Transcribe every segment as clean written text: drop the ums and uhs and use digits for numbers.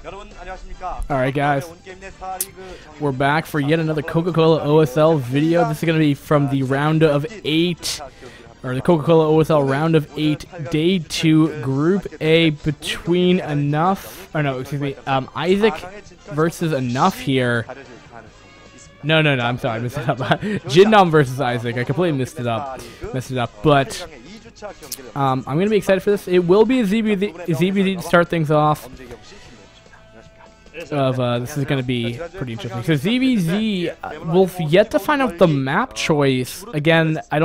Alright guys, we're back for yet another Coca-Cola OSL video. This is going to be from the round of 8, or the Coca-Cola OSL round of 8, day 2, group A between Isaac versus Enough here. No, I'm sorry, I messed it up. JinNam versus Isaac, I completely messed it up, but I'm going to be excited for this. It will be a ZBZ to start things off. This is going to be pretty interesting. So ZBZ will yet to find out the map choice. Again, I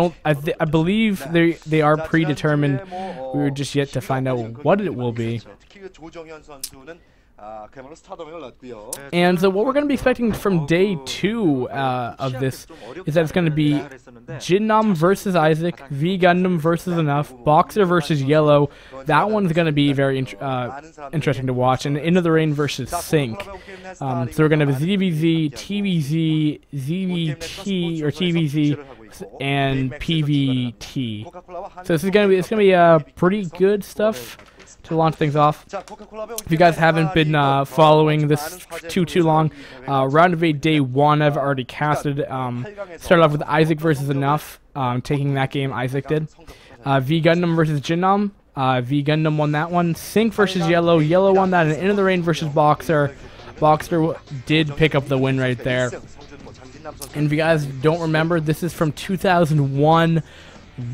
believe they are predetermined. We're just yet to find out what it will be. And so what we're going to be expecting from day 2 of this is that it's going to be JinNam versus Isaac, V Gundam versus Enough, Boxer versus Yellow. That one's going to be very interesting to watch. And Into the Rain versus Sync. So we're going to have ZBZ, TVZ, ZVT or TVZ, and PVT. So this is going to be pretty good stuff to launch things off. If you guys haven't been following this too long, round of 8 day 1 I've already casted. Started off with Isaac versus Enough, taking that game. Isaac did. V Gundam versus JinNam. V Gundam won that one. Sync versus Yellow. Yellow won that. And Into the Rain versus Boxer. Boxer did pick up the win right there. And if you guys don't remember, this is from 2001.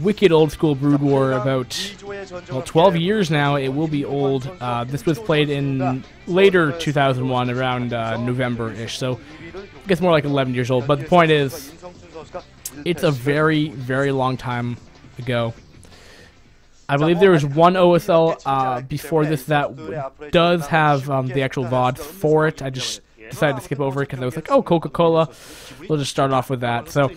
Wicked old school Brood War, about 12 years now. It will be old. This was played in later 2001, around November-ish, so I guess more like 11 years old. But the point is, it's a very, very long time ago. I believe there was one OSL before this that does have the actual VOD for it. I just decided to skip over it because I was like, oh, Coca-Cola. We'll just start off with that. So,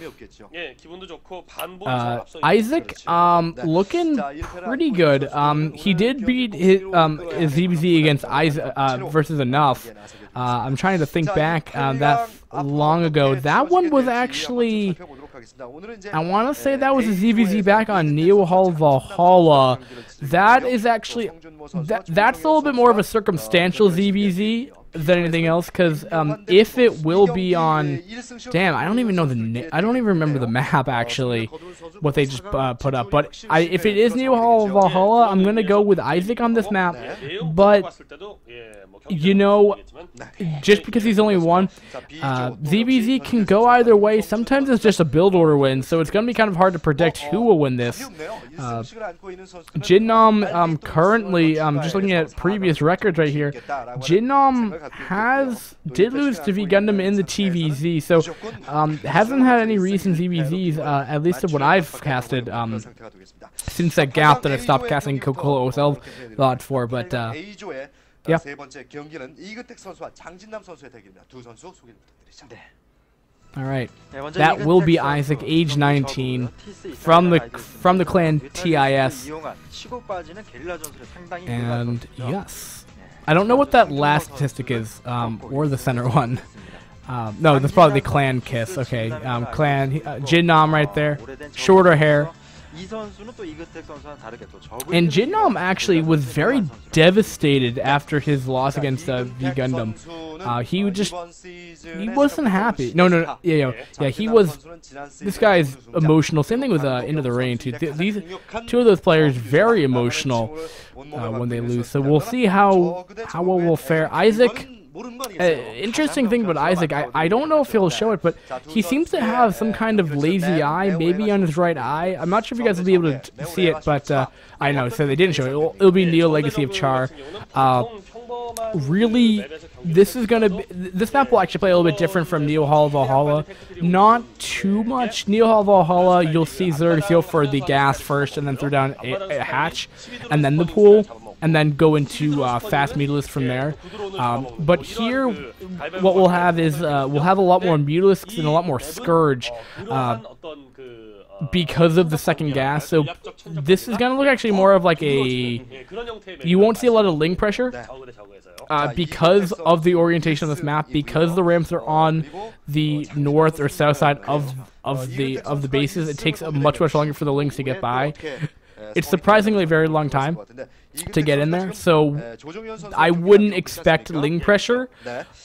Isaac, looking pretty good. He did beat his ZBZ against Isaac versus Enough. I'm trying to think back that long ago. That one was actually, I want to say that was a ZBZ back on Neo Hall Valhalla. That is actually, that's a little bit more of a circumstantial ZBZ than anything else, because if it will be on, damn, I don't even know the I don't even remember the map actually, what they just put up. But if it is Neo Hall Valhalla, I'm gonna go with Isaac on this map. But you know, just because he's only one, ZBZ can go either way. Sometimes it's just a build order win, so it's gonna be kind of hard to predict who will win this. JinNam currently, just looking at previous records right here, JinNam did lose to V Gundam in the TVZ, so hasn't had any recent ZBZs, at least of what I've casted, since that gap that I stopped casting Coca-Cola OSL VOD for. But yeah. Alright, that will be Isaac, age 19, from the clan TIS, and yes. I don't know what that last statistic is, or the center one. No, that's probably the clan kiss. Okay, clan JinNam right there, shorter hair. And JinNam actually was very devastated after his loss against V Gundam. He wasn't happy. No, yeah, he was. This guy's emotional. Same thing with Into the Rain too. These two of those players very emotional when they lose. So we'll see how well we'll fare. Isaac. Interesting thing about Isaac, I don't know if he'll show it, but he seems to have some kind of lazy eye, maybe on his right eye. I'm not sure if you guys will be able to see it, but I know, so they didn't show it. It'll be Neo Legacy of Char. Really, this map will actually play a little bit different from Neo Hall Valhalla. Not too much. Neo Hall Valhalla, you'll see Xerxio for the gas first, and then throw down a hatch, and then the pool, and then go into fast Mutalisks from there. But here, what we'll have is we'll have a lot more Mutalisks and a lot more Scourge because of the second gas. So this is going to look actually more of like a, you won't see a lot of Ling pressure because of the orientation of this map, because the ramps are on the north or south side of the bases. It takes much longer for the Lings to get by. It's surprisingly a very long time. to get in there, so I wouldn't expect Ling pressure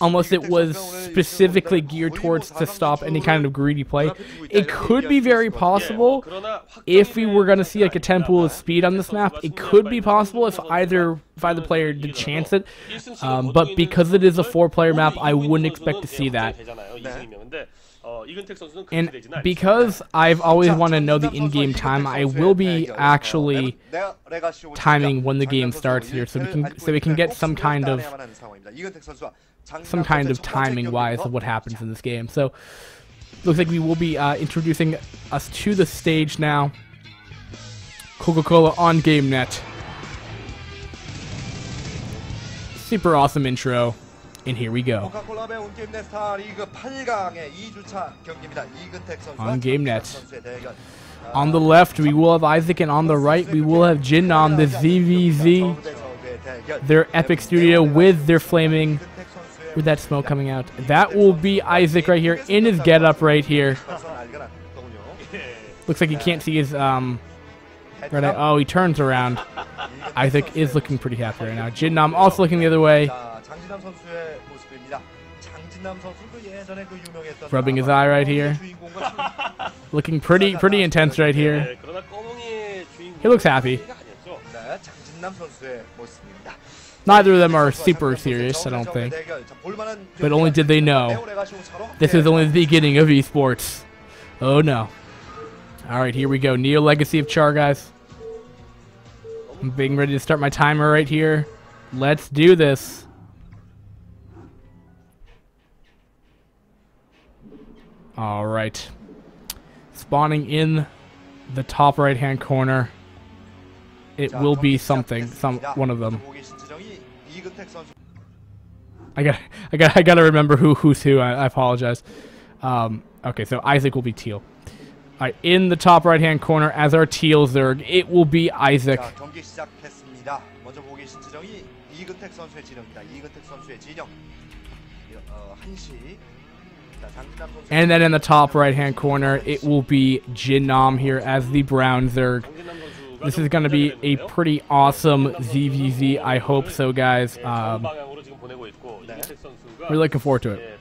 unless it was specifically geared towards to stop any kind of greedy play. It could be very possible if we were going to see like a 10 pool of speed on this map. It could be possible if either player did chance it, but because it is a 4-player map, I wouldn't expect to see that. And because I've always wanted to know the in-game time, I will be actually timing when the game starts here, so we can get some kind of timing wise of what happens in this game. So looks like we will be introducing us to the stage now. Coca-Cola on GameNet. Super awesome intro. And here we go. On GameNet. On the left, we will have Isaac, and on the right, we will have JinNam, the ZVZ. Their epic studio with their flaming, with that smoke coming out. That will be Isaac right here in his getup right here. Looks like you can't see his right eye. Oh, he turns around. Isaac is looking pretty happy right now. JinNam also looking the other way. Rubbing his eye right here. Looking pretty intense right here. He looks happy. Neither of them are super serious, I don't think. But only did they know. This is only the beginning of esports. Oh no. Alright, here we go. Neo Legacy of Char, guys. I'm being ready to start my timer right here. Let's do this. Alright. Spawning in the top right hand corner. It will be something. One of them. I gotta remember who's who. I apologize. Okay, so Isaac will be teal. Alright, in the top right hand corner as our teal Zerg, it will be Isaac. And then in the top right hand corner, it will be JinNam here as the brown Zerg. This is going to be a pretty awesome ZVZ. I hope so, guys. We're looking forward to it.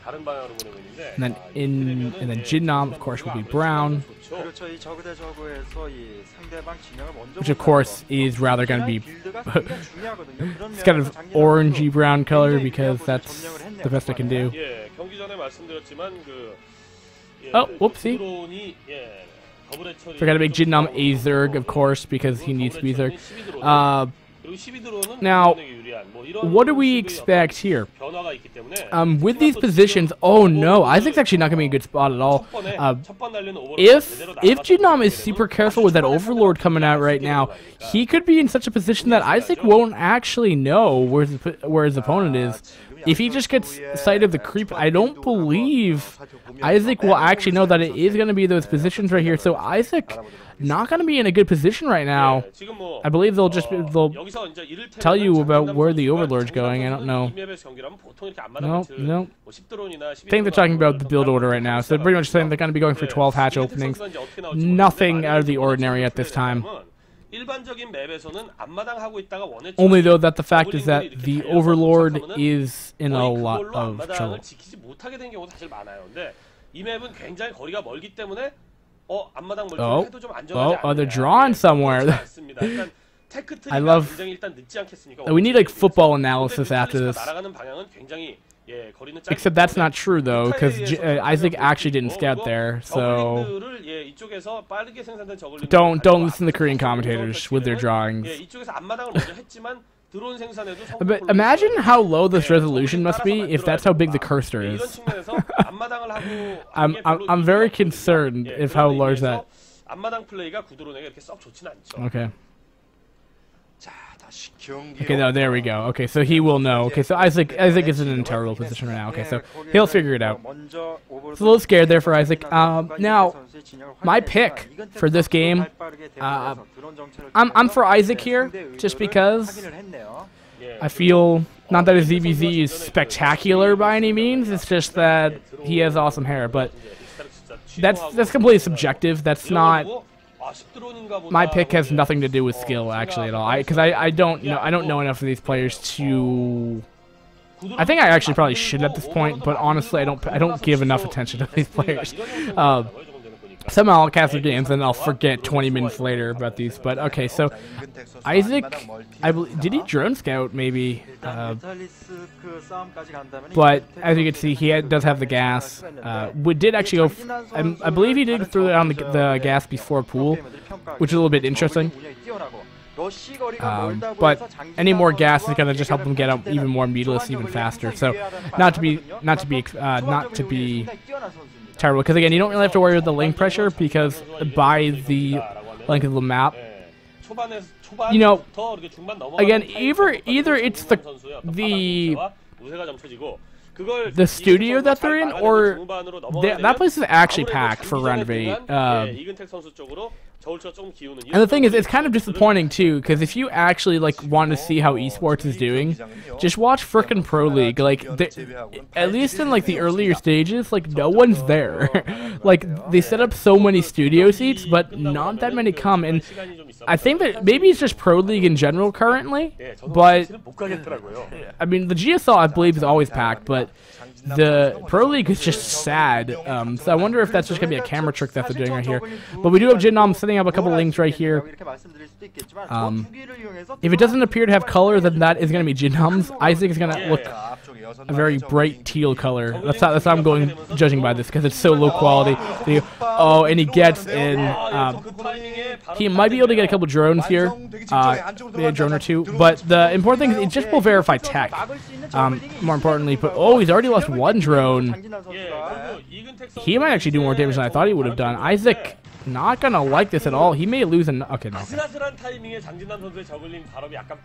And then JinNam, of course, will be brown, which of course is rather going to be it's kind of orangey brown color because that's the best I can do. Oh, whoopsie. Forgot to make JinNam a Zerg, of course, because he needs to be Zerg. Now, what do we expect here? With these positions, oh no, Isaac's actually not going to be a good spot at all. If JinNam is super careful with that Overlord coming out right now, he could be in such a position that Isaac won't actually know where his opponent is. If he just gets sight of the creep, I don't believe Isaac will actually know that it is going to be those positions right here. So Isaac not going to be in a good position right now. I believe they'll tell you about where the Overlord's going. I don't know. No. I think they're talking about the build order right now. So they're pretty much saying they're going to be going for 12 hatch openings. Nothing out of the ordinary at this time. Only though that the fact is that the Overlord is in a lot of trouble. Oh, they're drawing somewhere. I love. We need like football analysis after this. Except that's not true though, because Isaac actually didn't scout there. So don't listen to Korean commentators with their drawings. But imagine how low this resolution must be if that's how big the cursor is. I'm very concerned if how large that. Okay. Okay, no, there we go. Okay, so he will know. Okay, so Isaac is in an terrible position right now. Okay, so he'll figure it out. It's a little scared there for Isaac. Now, my pick for this game, I'm for Isaac here, just because I feel, not that his ZVZ is spectacular by any means, it's just that he has awesome hair, but that's completely subjective. That's not my pick has nothing to do with skill actually at all. Because I don't know enough of these players to. I think I actually probably should at this point, but honestly, I don't give enough attention to these players. Somehow I'll cast the games and I'll forget 20 minutes later about these. But okay, so Isaac, did he drone scout maybe? But as you can see, he does have the gas. We did actually go. I believe he did throw down the gas before pool, which is a little bit interesting. But any more gas is gonna just help them get out even more meatless, even faster. So not to be terrible, because again, you don't really have to worry with the lane pressure because by the length of the map, you know, again, either it's the studio that they're in, or that place is actually packed for round of 8. And the thing is, it's kind of disappointing too, because if you actually want to see how esports is doing, just watch frickin' Pro League. Like, at least in the earlier stages, no one's there. They set up so many studio seats, but not that many come. And I think that maybe it's just Pro League in general currently, but I mean the GSL I believe is always packed, but the Pro League is just sad. So I wonder if that's just gonna be a camera trick that they're doing right here. But we do have JinNam setting up a couple links right here. If it doesn't appear to have color, then that is gonna be JinNam's. Isaac is gonna look a very bright teal color. That's how I'm going judging by this, because it's so low quality. Oh, and he gets in. He might be able to get a couple drones here, maybe a drone or two. But the important thing is it just will verify tech. More importantly, but oh, he's already lost one drone. He might actually do more damage than I thought he would have done. Isaac, not gonna like this at all. He may lose an. Okay, no.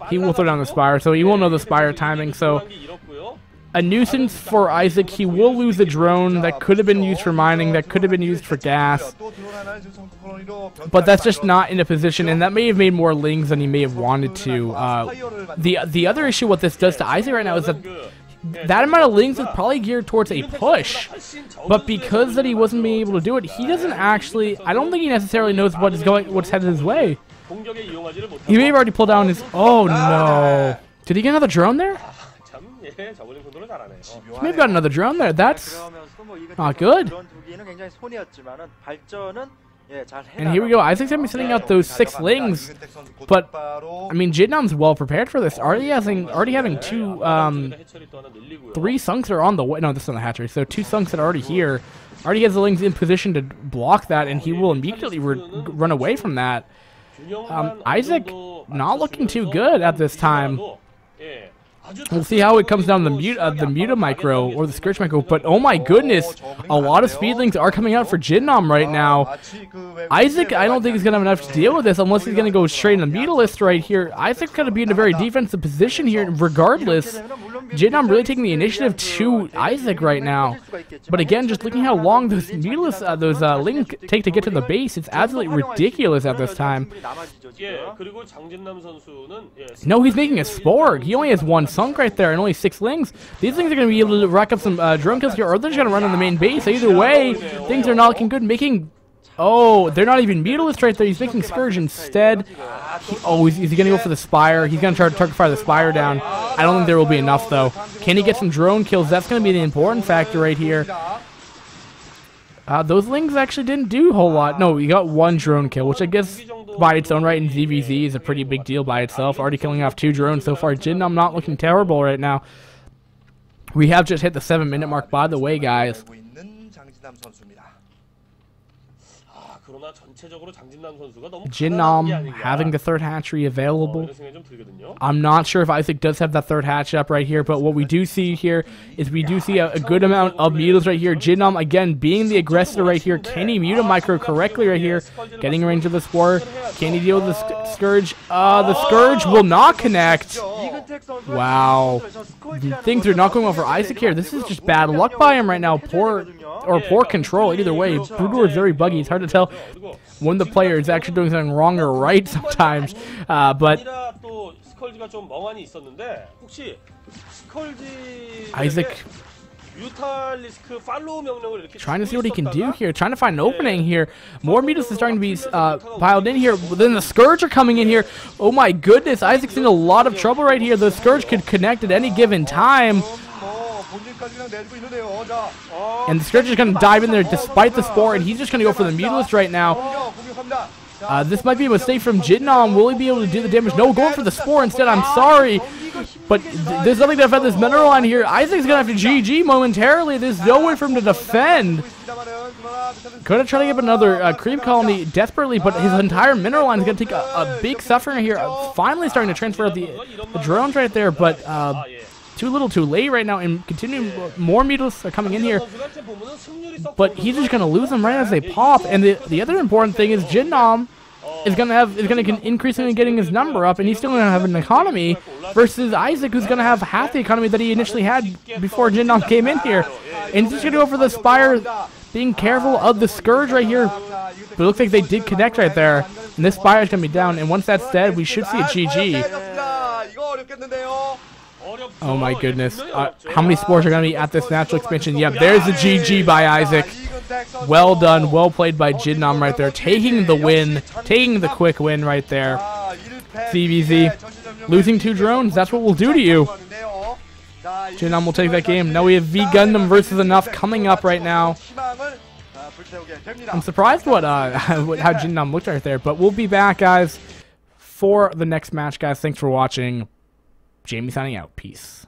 He will throw down the Spire, so he will know the Spire timing. So a nuisance for Isaac. He will lose a drone that could have been used for mining, that could have been used for gas. But that's just not in a position, and that may have made more lings than he may have wanted to. The other issue what this does to Isaac right now is that amount of lings is probably geared towards a push, but because that he wasn't being able to do it, he doesn't actually. I don't think he necessarily knows what's headed his way. He may have already pulled down his. Oh no! Did he get another drone there? He may have got another drone there. That's not good. And here we go. Isaac's going to be sending out those 6 lings. But, I mean, JinNam's well prepared for this. Already having 3 sunks are on the way. No, this is on the hatchery. So 2 sunks that are already here. Already has the lings in position to block that, and he will immediately run away from that. Isaac not looking too good at this time. We'll see how it comes down to the Muta Micro or the Scourge Micro, but oh my goodness, a lot of speedlings are coming out for JinNam right now. Isaac, I don't think he's going to have enough to deal with this unless he's going to go straight in the Mutalist right here. Isaac's going to be in a very defensive position here regardless. JinNam really taking the initiative to Isaac right now. But again, just looking how long those Mutalist, those lings take to get to the base, it's absolutely ridiculous at this time. No, he's making a Sporg. He only has 1 sunk right there and only 6 lings. These things are going to be able to rack up some drone kills here, or they're just going to run on the main base. Either way, things are not looking good. Oh, they're not even Mutalist right there. He's making Scourge instead. Is he going to go for the Spire? He's going to try to target fire the Spire down. I don't think there will be enough, though. Can he get some drone kills? That's going to be the important factor right here. Those lings actually didn't do a whole lot. No, he got 1 drone kill, which I guess by its own right in ZVZ is a pretty big deal by itself. Already killing off 2 drones so far. JinNam not looking terrible right now. We have just hit the 7-minute mark, by the way, guys. JinNam having the 3rd hatchery available. I'm not sure if Isaac does have that 3rd hatch up right here, but what we do see here is we do see a good amount of mutas right here. JinNam, again, being the aggressor right here. Can he mute a micro correctly right here? Getting range of the Spore. Can he deal with the Scourge? The Scourge will not connect. Wow. Things are not going well for Isaac here. This is just bad luck by him right now. Poor control. Either way, Brutor is very buggy. It's hard to tell when the player is actually doing something wrong or right sometimes. But Isaac Trying to see what he can do here. Trying to find an opening here. More Mutas is starting to be piled in here. Then the Scourge are coming in here. Oh my goodness. Isaac's in a lot of trouble right here. The Scourge could connect at any given time. And the Scourge is going to dive in there despite the Spore. And he's just going to go for the Mutalist right now. This might be a mistake from JinNam. Will he be able to do the damage? No, going for the Spore instead. I'm sorry. But there's nothing to defend this mineral line here. Isaac's going to have to GG momentarily. There's no way for him to defend. Going to try to get another creep colony desperately, but his entire mineral line is going to take a big suffering here. Finally starting to transfer out the drones right there, but too little too late right now, and continuing more Mutals are coming in here. But he's just going to lose them right as they pop. And the other important thing is JinNam is going to increasingly getting his number up, and he's still going to have an economy versus Isaac, who's going to have half the economy that he initially had before JinNam came in here. And he's just going to go for the Spire, being careful of the Scourge right here. But it looks like they did connect right there, and this Spire is going to be down. And once that's dead, we should see a GG. Oh my goodness. How many Spores are going to be at this natural expansion? Yep, there's the GG by Isaac. Well done, well played by JinNam right there. Taking the win, taking the quick win right there. CBZ, losing 2 drones, that's what we'll do to you. JinNam will take that game. Now we have V Gundam versus Enough coming up right now. I'm surprised what how JinNam looked right there, but we'll be back, guys, for the next match, guys. Thanks for watching. Jamie signing out. Peace.